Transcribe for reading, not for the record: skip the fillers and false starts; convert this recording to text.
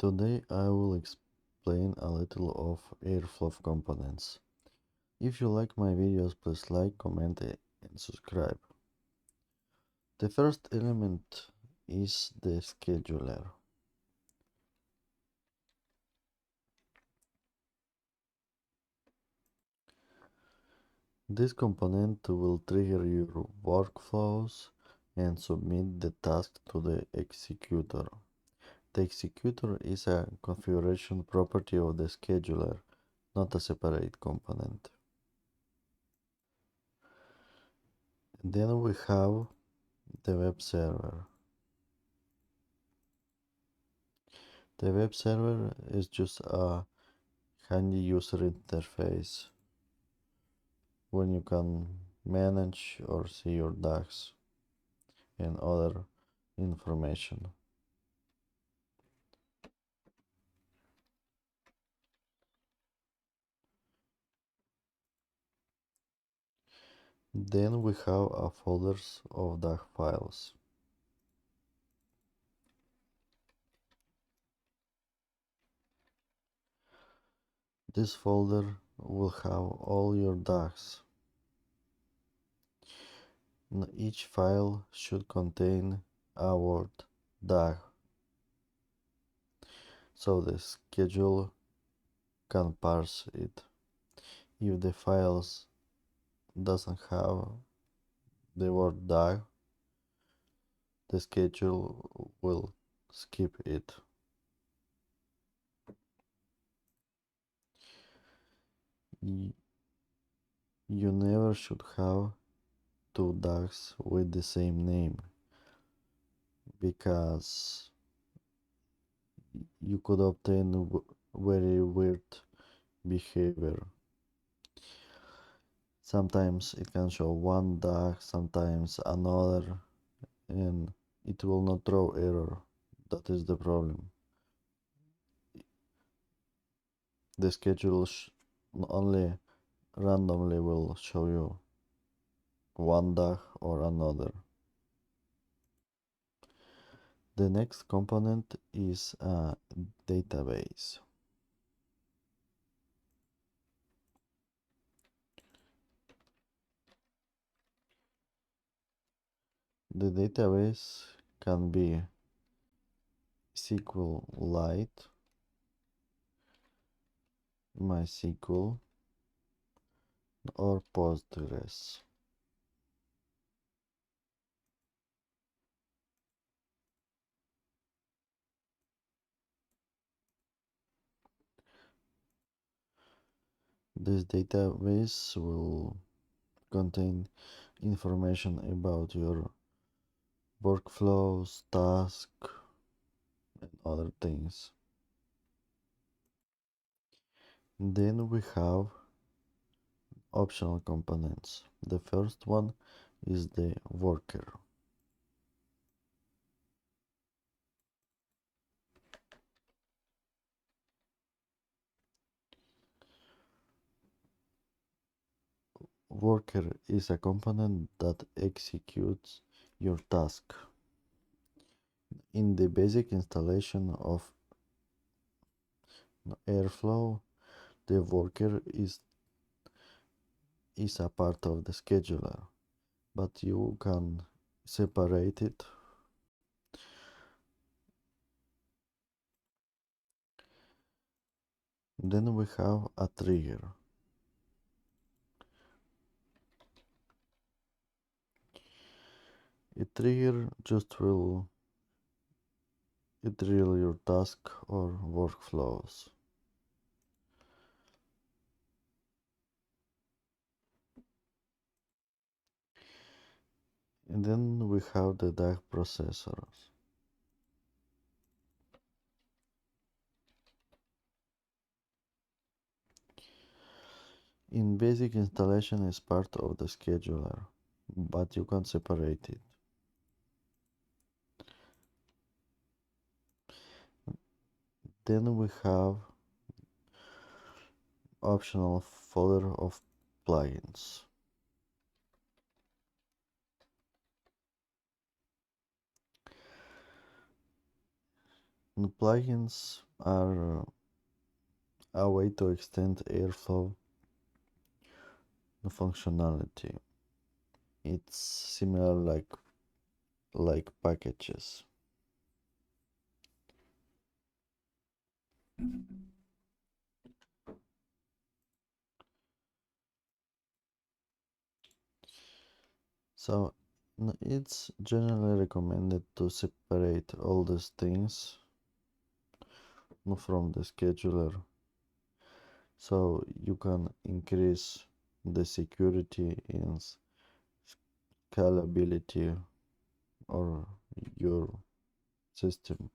Today I will explain a little of Airflow components. If you like my videos, please like, comment and subscribe. The first element is the scheduler. This component will trigger your workflows and submit the task to the executor. The executor is a configuration property of the scheduler, not a separate component. Then we have the web server. The web server is just a handy user interface when you can manage or see your docs and other information. Then we have a folders of doc files. This folder will have all your docs. Each file should contain a word doc, so the schedule can parse it. If the files doesn't have the word doc, the schedule will skip it. You never should have two dogs with the same name, because you could obtain very weird behavior. Sometimes it can show one dog, sometimes another, and it will not throw error. That is the problem. The schedule only randomly will show you one dog or another. The next component is a database. The database can be SQLite, MySQL, or Postgres. This database will contain information about your workflows, tasks, and other things. Then we have optional components. The first one is the worker. Worker is a component that executes your task. In the basic installation of Airflow, the worker is a part of the scheduler, but you can separate it. Then we have a trigger. A trigger just will drill your task or workflows. And then we have the DAG processors. In basic installation is part of the scheduler, but you can separate it. Then we have optional folder of plugins. In plugins are a way to extend Airflow functionality. It's similar like packages. So it's generally recommended to separate all these things from the scheduler so you can increase the security and scalability or your system.